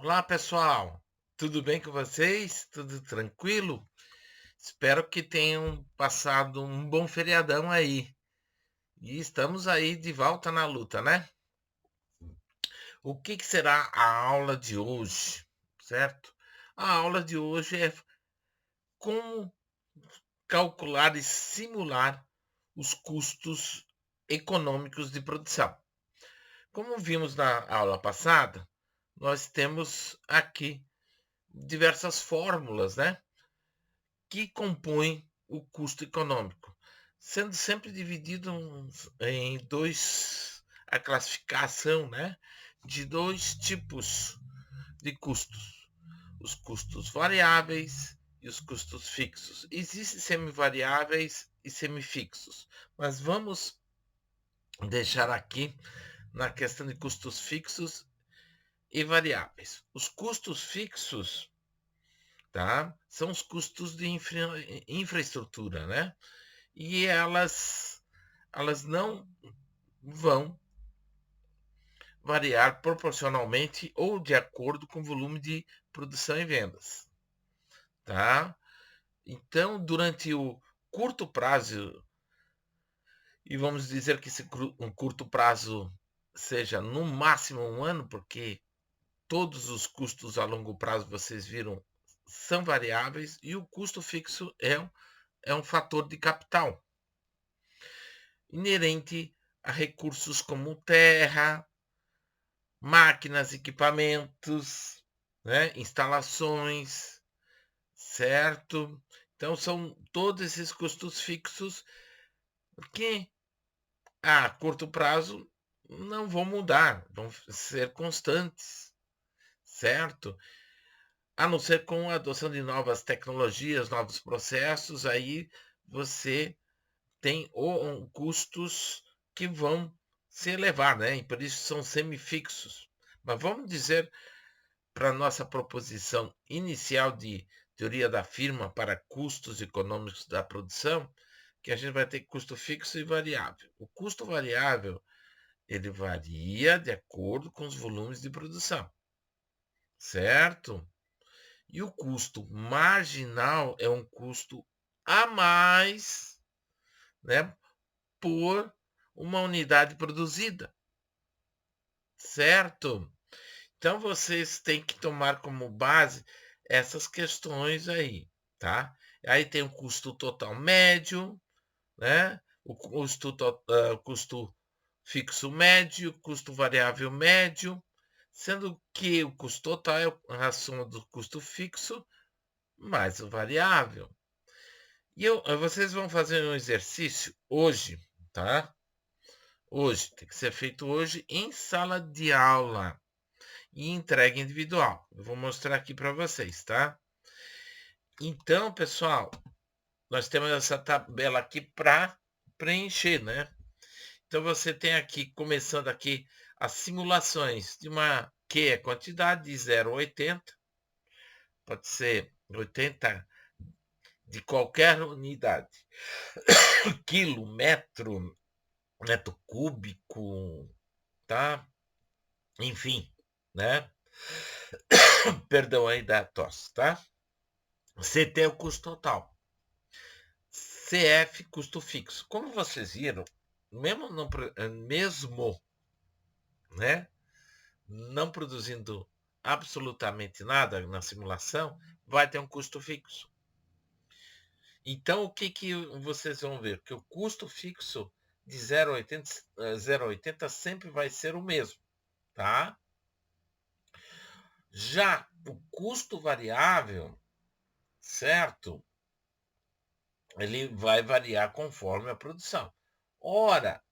Olá, pessoal. Tudo bem com vocês? Tudo tranquilo? Espero que tenham passado um bom feriadão aí. E estamos aí de volta na luta, né? O que será a aula de hoje, certo? A aula de hoje é como calcular e simular os custos econômicos de produção. Como vimos na aula passada, nós temos aqui diversas fórmulas, né? Que compõem o custo econômico, sendo sempre dividido em dois, a classificação, né, de dois tipos de custos: os custos variáveis e os custos fixos. Existem semivariáveis e semifixos, mas vamos deixar aqui na questão de custos fixos e variáveis. Os custos fixos, tá? São os custos de infraestrutura, né? E elas não vão variar proporcionalmente ou de acordo com o volume de produção e vendas, tá? Então, durante o curto prazo, e vamos dizer que esse um curto prazo seja no máximo um ano, porque todos os custos a longo prazo, vocês viram, são variáveis, e o custo fixo é um fator de capital inerente a recursos como terra, máquinas, equipamentos, né, instalações, certo? Então são todos esses custos fixos que a curto prazo não vão mudar, vão ser constantes, certo? A não ser com a adoção de novas tecnologias, novos processos, aí você tem custos que vão se elevar, né? E por isso são semifixos. Mas vamos dizer, para nossa proposição inicial de teoria da firma para custos econômicos da produção, que a gente vai ter custo fixo e variável. O custo variável, ele varia de acordo com os volumes de produção, certo? E o custo marginal é um custo a mais, né, por uma unidade produzida, certo? Então vocês têm que tomar como base essas questões aí, tá? Aí tem o custo total médio, né? O custo fixo médio, custo variável médio, sendo que o custo total é a soma do custo fixo mais o variável. E vocês vão fazer um exercício hoje, tá? Hoje, tem que ser feito hoje em sala de aula e entrega individual. Eu vou mostrar aqui para vocês, tá? Então, pessoal, nós temos essa tabela aqui para preencher, né? Então você tem aqui, começando aqui, as simulações de uma Q é quantidade de 0 a 80, pode ser 80 de qualquer unidade, quilo, metro, metro cúbico, tá? Enfim, né? Perdão aí da tosse, tá? CT é o custo total. CF, custo fixo. Como vocês viram, mesmo não, mesmo, né, não produzindo absolutamente nada na simulação, vai ter um custo fixo. Então, o que vocês vão ver? Que o custo fixo de 0 a 80 sempre vai ser o mesmo, tá? Já o custo variável, certo? Ele vai variar conforme a produção. Ora,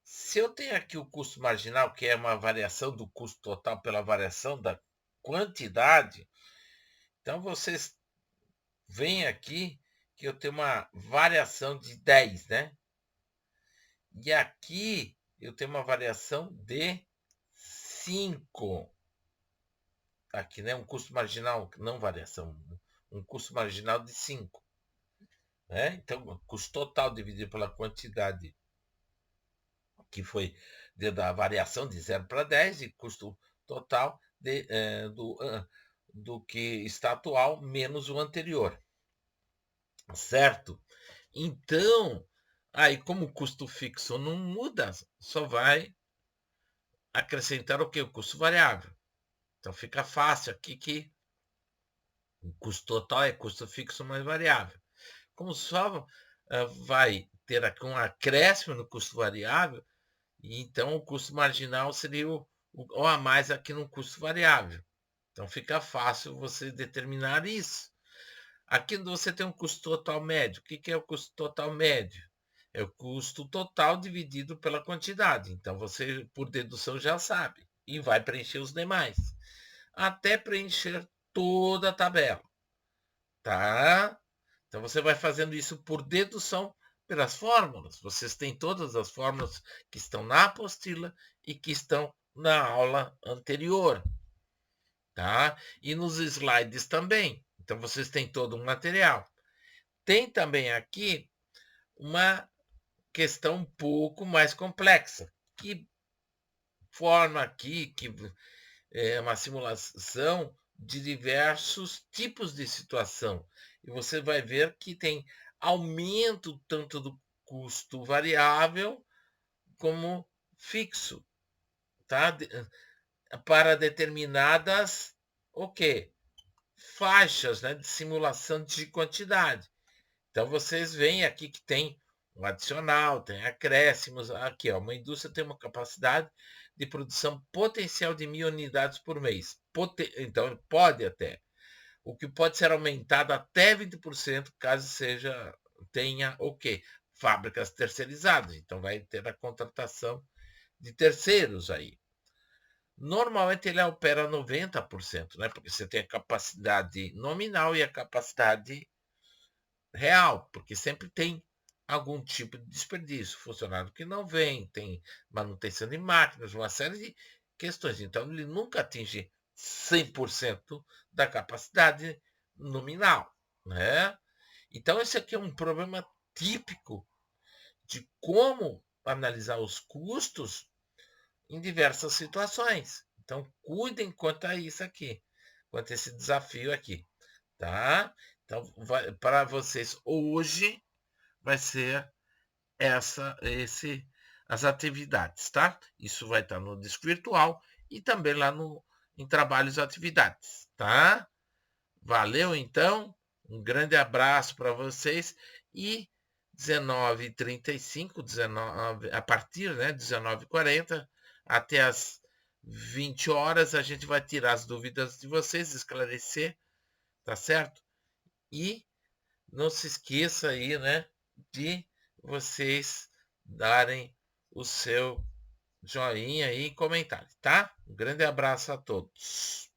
se eu tenho aqui o custo marginal, que é uma variação do custo total pela variação da quantidade, então vocês veem aqui que eu tenho uma variação de 10, né? E aqui eu tenho uma variação de 5. Aqui, né? Um custo marginal, não variação, um custo marginal de 5. Né? Então, custo total dividido pela quantidade, que foi da variação de 0 para 10, e custo total do que está atual menos o anterior, certo? Então, aí como o custo fixo não muda, só vai acrescentar o que? O custo variável. Então fica fácil aqui que o custo total é custo fixo mais variável. Como só vai ter aqui um acréscimo no custo variável, e então o custo marginal seria o a mais aqui no custo variável. Então fica fácil você determinar isso. Aqui você tem um custo total médio. O que é o custo total médio? É o custo total dividido pela quantidade. Então você, por dedução, já sabe. E vai preencher os demais. Até preencher toda a tabela. Tá? Então você vai fazendo isso por dedução pelas fórmulas. Vocês têm todas as fórmulas que estão na apostila e que estão na aula anterior. Tá? E nos slides também. Então vocês têm todo um material. Tem também aqui uma questão um pouco mais complexa, que forma aqui que é uma simulação de diversos tipos de situação. E você vai ver que tem aumento tanto do custo variável como fixo, tá? Para determinadas o quê? Faixas, né, de simulação de quantidade. Então vocês veem aqui que tem um adicional, tem acréscimos. Aqui, ó, uma indústria tem uma capacidade de produção potencial de 1.000 unidades por mês. Então pode até. O que pode ser aumentado até 20% caso tenha o quê? Fábricas terceirizadas. Então vai ter a contratação de terceiros aí. Normalmente ele opera 90%, né? Porque você tem a capacidade nominal e a capacidade real, porque sempre tem algum tipo de desperdício, funcionário que não vem, tem manutenção de máquinas, uma série de questões. Então ele nunca atinge 100% da capacidade nominal, né? Então esse aqui é um problema típico de como analisar os custos em diversas situações. Então cuidem quanto a isso aqui, quanto a esse desafio aqui, tá? Então, para vocês hoje vai ser as atividades, tá? Isso vai estar no disco virtual e também lá no em trabalhos e atividades, tá? Valeu então, um grande abraço para vocês e 19h35, 19, a partir, né, 19h40 até as 20 horas a gente vai tirar as dúvidas de vocês, esclarecer, tá certo? E não se esqueça aí, né, de vocês darem o seu joinha aí e comentário, tá? Um grande abraço a todos.